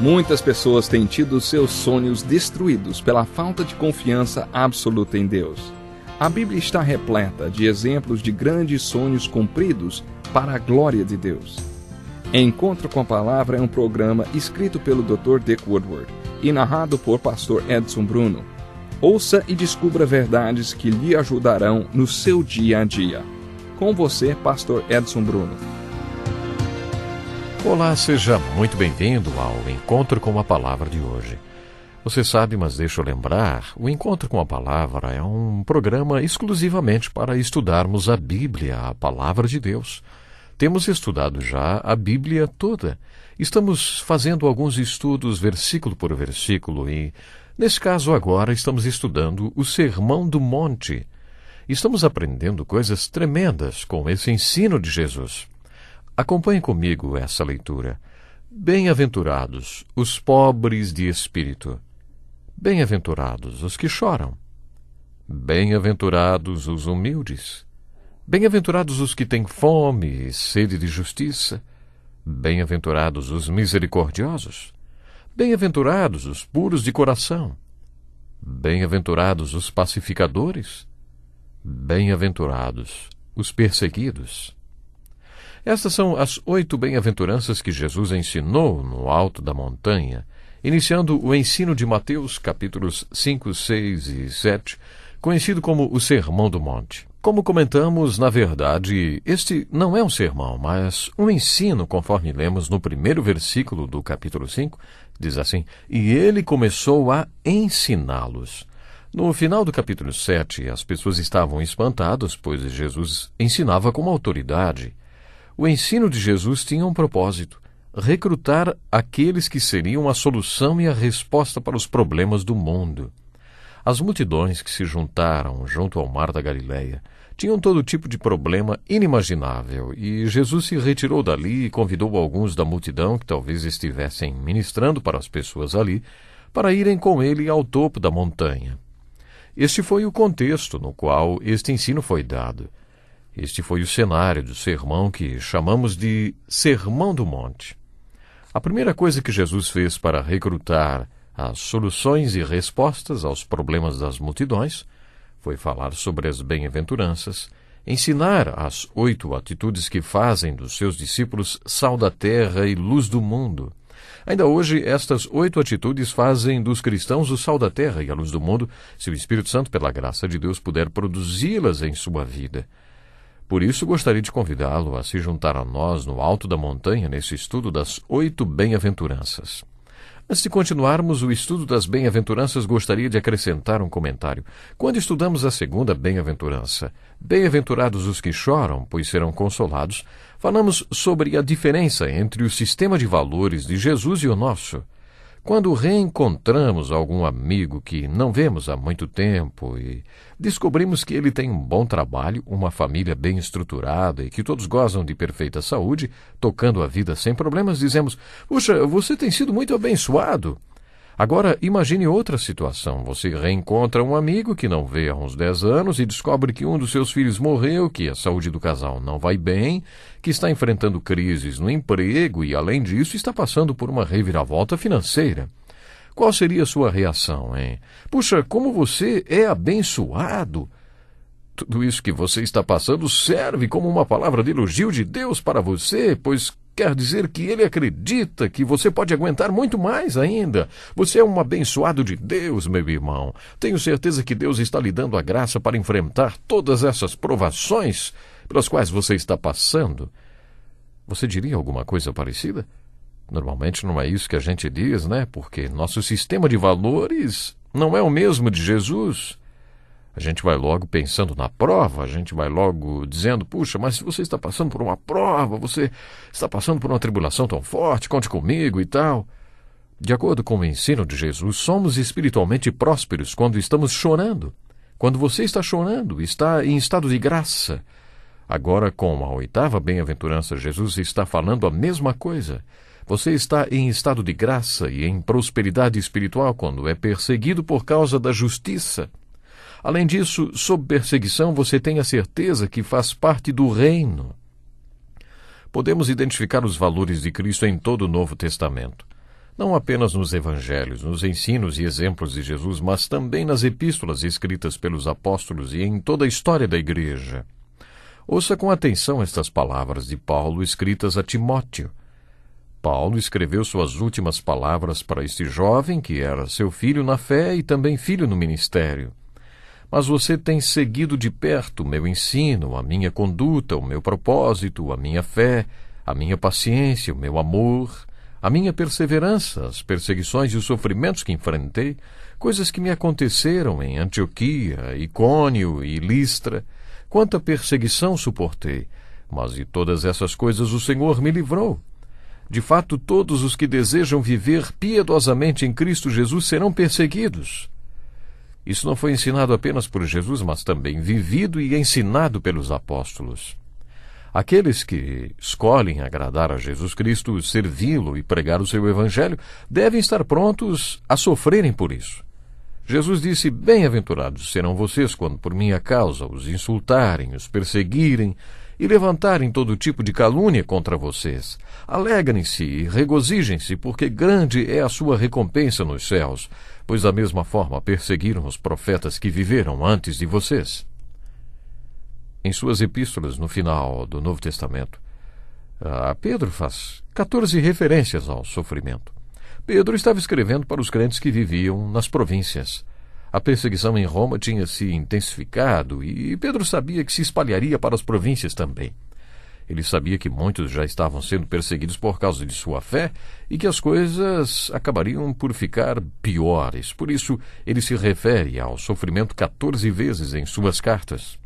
Muitas pessoas têm tido seus sonhos destruídos pela falta de confiança absoluta em Deus. A Bíblia está repleta de exemplos de grandes sonhos cumpridos para a glória de Deus. Encontro com a Palavra é um programa escrito pelo Dr. Dick Woodward e narrado por Pastor Edson Bruno. Ouça e descubra verdades que lhe ajudarão no seu dia a dia. Com você, Pastor Edson Bruno. Olá, seja muito bem-vindo ao Encontro com a Palavra de hoje. Você sabe, mas deixa eu lembrar, o Encontro com a Palavra é um programa exclusivamente para estudarmos a Bíblia, a Palavra de Deus. Temos estudado já a Bíblia toda. Estamos fazendo alguns estudos versículo por versículo e, nesse caso agora, estamos estudando o Sermão do Monte. Estamos aprendendo coisas tremendas com esse ensino de Jesus. Acompanhe comigo essa leitura. Bem-aventurados os pobres de espírito. Bem-aventurados os que choram. Bem-aventurados os humildes. Bem-aventurados os que têm fome e sede de justiça. Bem-aventurados os misericordiosos. Bem-aventurados os puros de coração. Bem-aventurados os pacificadores. Bem-aventurados os perseguidos. Estas são as 8 bem-aventuranças que Jesus ensinou no alto da montanha, iniciando o ensino de Mateus, capítulos 5, 6 e 7, conhecido como o Sermão do Monte. Como comentamos, na verdade, este não é um sermão, mas um ensino, conforme lemos no primeiro versículo do capítulo 5, diz assim: e ele começou a ensiná-los. No final do capítulo 7, as pessoas estavam espantadas, pois Jesus ensinava com autoridade. O ensino de Jesus tinha um propósito: recrutar aqueles que seriam a solução e a resposta para os problemas do mundo. As multidões que se juntaram junto ao mar da Galileia tinham todo tipo de problema inimaginável, e Jesus se retirou dali e convidou alguns da multidão que talvez estivessem ministrando para as pessoas ali, para irem com ele ao topo da montanha. Este foi o contexto no qual este ensino foi dado. Este foi o cenário do sermão que chamamos de Sermão do Monte. A primeira coisa que Jesus fez para recrutar as soluções e respostas aos problemas das multidões foi falar sobre as bem-aventuranças, ensinar as 8 atitudes que fazem dos seus discípulos sal da terra e luz do mundo. Ainda hoje, estas 8 atitudes fazem dos cristãos o sal da terra e a luz do mundo, se o Espírito Santo, pela graça de Deus, puder produzi-las em sua vida. Por isso, gostaria de convidá-lo a se juntar a nós no alto da montanha nesse estudo das 8 bem-aventuranças. Antes de continuarmos o estudo das bem-aventuranças, gostaria de acrescentar um comentário. Quando estudamos a segunda bem-aventurança, bem-aventurados os que choram, pois serão consolados, falamos sobre a diferença entre o sistema de valores de Jesus e o nosso. Quando reencontramos algum amigo que não vemos há muito tempo e descobrimos que ele tem um bom trabalho, uma família bem estruturada e que todos gozam de perfeita saúde, tocando a vida sem problemas, dizemos: puxa, você tem sido muito abençoado. Agora, imagine outra situação. Você reencontra um amigo que não vê há uns 10 anos e descobre que um dos seus filhos morreu, que a saúde do casal não vai bem, que está enfrentando crises no emprego e, além disso, está passando por uma reviravolta financeira. Qual seria a sua reação, hein? Puxa, como você é abençoado! Tudo isso que você está passando serve como uma palavra de elogio de Deus para você, pois quer dizer que Ele acredita que você pode aguentar muito mais ainda. Você é um abençoado de Deus, meu irmão. Tenho certeza que Deus está lhe dando a graça para enfrentar todas essas provações pelas quais você está passando. Você diria alguma coisa parecida? Normalmente não é isso que a gente diz, né? Porque nosso sistema de valores não é o mesmo de Jesus. A gente vai logo pensando na prova, a gente vai logo dizendo: puxa, mas se você está passando por uma prova, você está passando por uma tribulação tão forte, conte comigo e tal. De acordo com o ensino de Jesus, somos espiritualmente prósperos quando estamos chorando. Quando você está chorando, está em estado de graça. Agora, com a 8ª bem-aventurança, Jesus está falando a mesma coisa. Você está em estado de graça e em prosperidade espiritual quando é perseguido por causa da justiça. Além disso, sob perseguição, você tem a certeza que faz parte do reino. Podemos identificar os valores de Cristo em todo o Novo Testamento. não apenas nos evangelhos, nos ensinos e exemplos de Jesus, mas também nas epístolas escritas pelos apóstolos e em toda a história da Igreja. Ouça com atenção estas palavras de Paulo escritas a Timóteo. Paulo escreveu suas últimas palavras para este jovem, que era seu filho na fé e também filho no ministério. Mas você tem seguido de perto o meu ensino, a minha conduta, o meu propósito, a minha fé, a minha paciência, o meu amor, a minha perseverança, as perseguições e os sofrimentos que enfrentei, coisas que me aconteceram em Antioquia, Icônio e Listra. Quanta perseguição suportei, mas de todas essas coisas o Senhor me livrou. De fato, todos os que desejam viver piedosamente em Cristo Jesus serão perseguidos. Isso não foi ensinado apenas por Jesus, mas também vivido e ensinado pelos apóstolos. Aqueles que escolhem agradar a Jesus Cristo, servi-lo e pregar o seu evangelho, devem estar prontos a sofrerem por isso. Jesus disse: bem-aventurados serão vocês quando por minha causa os insultarem, os perseguirem e levantarem todo tipo de calúnia contra vocês. Alegrem-se e regozijem-se, porque grande é a sua recompensa nos céus, pois da mesma forma perseguiram os profetas que viveram antes de vocês. Em suas epístolas, no final do Novo Testamento, Pedro faz 14 referências ao sofrimento. Pedro estava escrevendo para os crentes que viviam nas províncias. A perseguição em Roma tinha se intensificado e Pedro sabia que se espalharia para as províncias também. Ele sabia que muitos já estavam sendo perseguidos por causa de sua fé e que as coisas acabariam por ficar piores. Por isso, ele se refere ao sofrimento 14 vezes em suas cartas.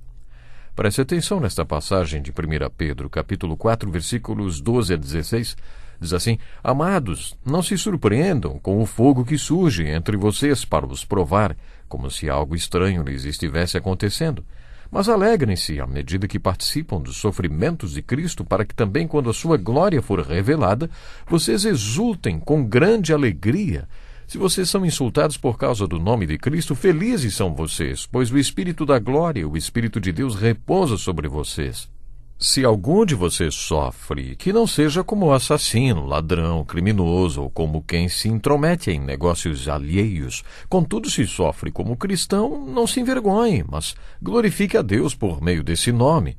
Preste atenção nesta passagem de 1 Pedro, capítulo 4, versículos 12 a 16. Diz assim: amados, não se surpreendam com o fogo que surge entre vocês para os provar, como se algo estranho lhes estivesse acontecendo. Mas alegrem-se à medida que participam dos sofrimentos de Cristo, para que também, quando a sua glória for revelada, vocês exultem com grande alegria. Se vocês são insultados por causa do nome de Cristo, felizes são vocês, pois o Espírito da glória, o Espírito de Deus, repousa sobre vocês. Se algum de vocês sofre, que não seja como assassino, ladrão, criminoso ou como quem se intromete em negócios alheios. Contudo, se sofre como cristão, não se envergonhe, mas glorifique a Deus por meio desse nome.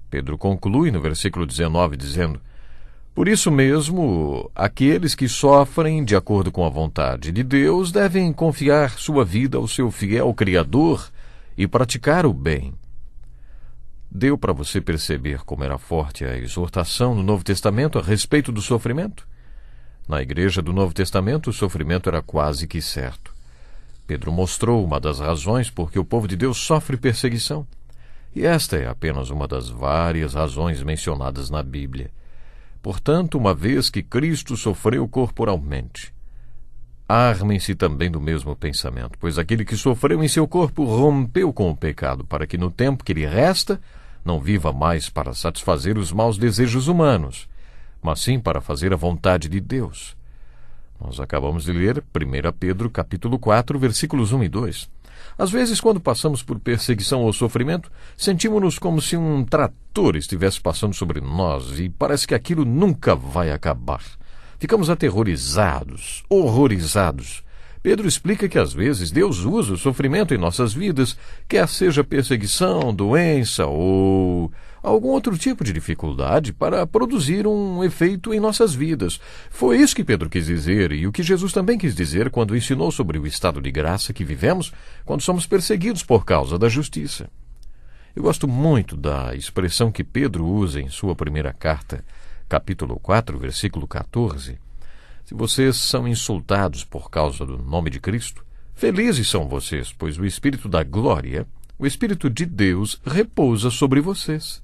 Pedro conclui no versículo 19 dizendo: por isso mesmo, aqueles que sofrem de acordo com a vontade de Deus devem confiar sua vida ao seu fiel Criador e praticar o bem. Deu para você perceber como era forte a exortação no Novo Testamento a respeito do sofrimento? Na igreja do Novo Testamento, o sofrimento era quase que certo. Pedro mostrou uma das razões por que o povo de Deus sofre perseguição. E esta é apenas uma das várias razões mencionadas na Bíblia. Portanto, uma vez que Cristo sofreu corporalmente, armem-se também do mesmo pensamento, pois aquele que sofreu em seu corpo rompeu com o pecado, para que no tempo que lhe resta, não viva mais para satisfazer os maus desejos humanos, mas sim para fazer a vontade de Deus. Nós acabamos de ler 1 Pedro, capítulo 4, versículos 1 e 2. Às vezes, quando passamos por perseguição ou sofrimento, sentimos-nos como se um trator estivesse passando sobre nós e parece que aquilo nunca vai acabar. Ficamos aterrorizados, horrorizados. Pedro explica que às vezes Deus usa o sofrimento em nossas vidas, quer seja perseguição, doença ou algum outro tipo de dificuldade, para produzir um efeito em nossas vidas. Foi isso que Pedro quis dizer e o que Jesus também quis dizer quando ensinou sobre o estado de graça que vivemos quando somos perseguidos por causa da justiça. Eu gosto muito da expressão que Pedro usa em sua primeira carta, capítulo 4, versículo 14. Se vocês são insultados por causa do nome de Cristo, felizes são vocês, pois o Espírito da glória, o Espírito de Deus, repousa sobre vocês.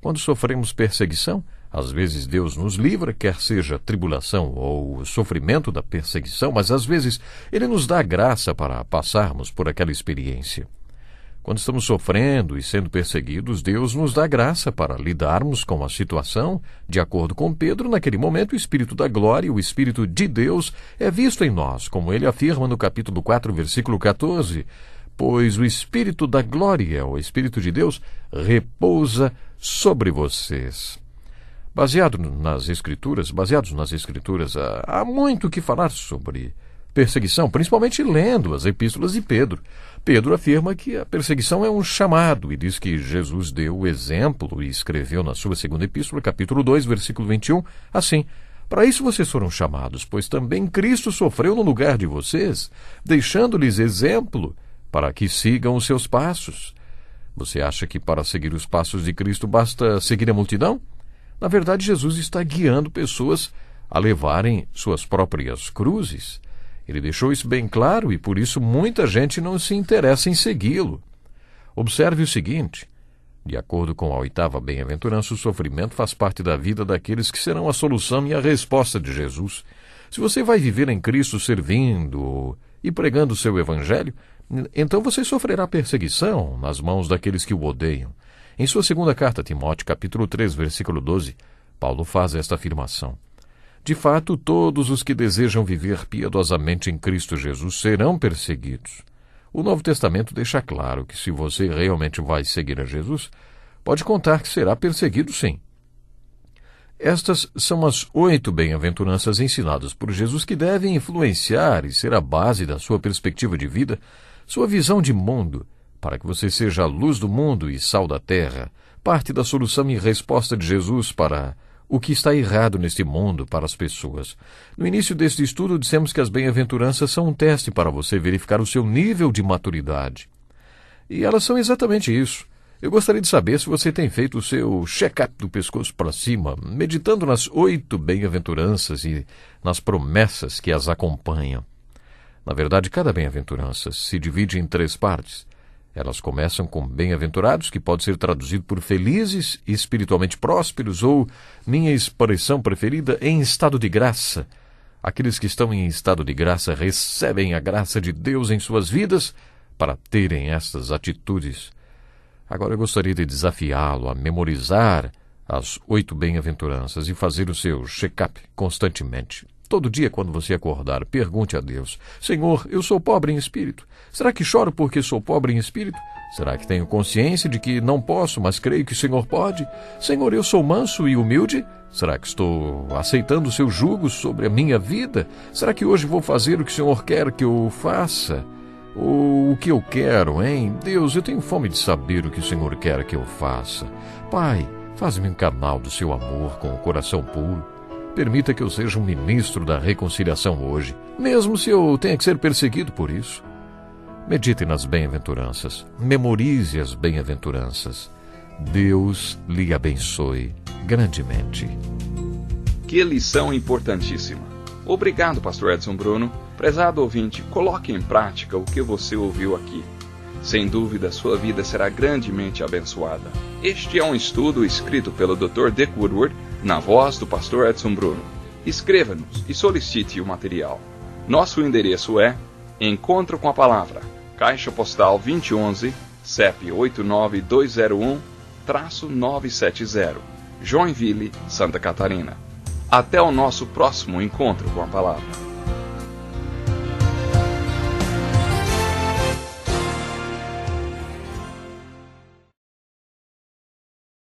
Quando sofremos perseguição, às vezes Deus nos livra, quer seja tribulação ou sofrimento da perseguição, mas às vezes Ele nos dá graça para passarmos por aquela experiência. Quando estamos sofrendo e sendo perseguidos, Deus nos dá graça para lidarmos com a situação. De acordo com Pedro, naquele momento, o Espírito da glória, o Espírito de Deus, é visto em nós, como ele afirma no capítulo 4, versículo 14. Pois o Espírito da glória, o Espírito de Deus, repousa sobre vocês. Baseados nas Escrituras, há muito o que falar sobre perseguição, principalmente lendo as epístolas de Pedro. Pedro afirma que a perseguição é um chamado e diz que Jesus deu o exemplo e escreveu na sua segunda epístola, capítulo 2, versículo 21, assim: para isso vocês foram chamados, pois também Cristo sofreu no lugar de vocês, deixando-lhes exemplo para que sigam os seus passos. Você acha que para seguir os passos de Cristo basta seguir a multidão? Na verdade, Jesus está guiando pessoas a levarem suas próprias cruzes. Ele deixou isso bem claro e por isso muita gente não se interessa em segui-lo. Observe o seguinte: de acordo com a 8ª bem-aventurança, o sofrimento faz parte da vida daqueles que serão a solução e a resposta de Jesus. Se você vai viver em Cristo servindo e pregando o seu evangelho, então você sofrerá perseguição nas mãos daqueles que o odeiam. Em sua segunda carta a Timóteo, capítulo 3, versículo 12, Paulo faz esta afirmação: de fato, todos os que desejam viver piedosamente em Cristo Jesus serão perseguidos. O Novo Testamento deixa claro que se você realmente vai seguir a Jesus, pode contar que será perseguido sim. Estas são as 8 bem-aventuranças ensinadas por Jesus que devem influenciar e ser a base da sua perspectiva de vida, sua visão de mundo, para que você seja a luz do mundo e sal da terra, parte da solução e resposta de Jesus para o que está errado neste mundo para as pessoas. No início deste estudo, dissemos que as bem-aventuranças são um teste para você verificar o seu nível de maturidade. E elas são exatamente isso. Eu gostaria de saber se você tem feito o seu check-up do pescoço para cima, meditando nas 8 bem-aventuranças e nas promessas que as acompanham. Na verdade, cada bem-aventurança se divide em 3 partes. Elas começam com bem-aventurados, que pode ser traduzido por felizes e espiritualmente prósperos, ou, minha expressão preferida, em estado de graça. Aqueles que estão em estado de graça recebem a graça de Deus em suas vidas para terem estas atitudes. Agora eu gostaria de desafiá-lo a memorizar as 8 bem-aventuranças e fazer o seu check-up constantemente. Todo dia, quando você acordar, pergunte a Deus: Senhor, eu sou pobre em espírito. Será que choro porque sou pobre em espírito? Será que tenho consciência de que não posso, mas creio que o Senhor pode? Senhor, eu sou manso e humilde? Será que estou aceitando o seu jugo sobre a minha vida? Será que hoje vou fazer o que o Senhor quer que eu faça? Ou o que eu quero, hein? Deus, eu tenho fome de saber o que o Senhor quer que eu faça. Pai, faz-me um canal do seu amor com o coração puro. Permita que eu seja um ministro da reconciliação hoje, mesmo se eu tenha que ser perseguido por isso. Medite nas bem-aventuranças. Memorize as bem-aventuranças. Deus lhe abençoe grandemente. Que lição importantíssima. Obrigado, pastor Edson Bruno. Prezado ouvinte, coloque em prática o que você ouviu aqui. Sem dúvida, sua vida será grandemente abençoada. Este é um estudo escrito pelo Dr. Dick Woodward, na voz do pastor Edson Bruno. Escreva-nos e solicite o material. Nosso endereço é Encontro com a Palavra, Caixa Postal 2011, CEP 89201-970, Joinville, Santa Catarina. Até o nosso próximo encontro com a Palavra.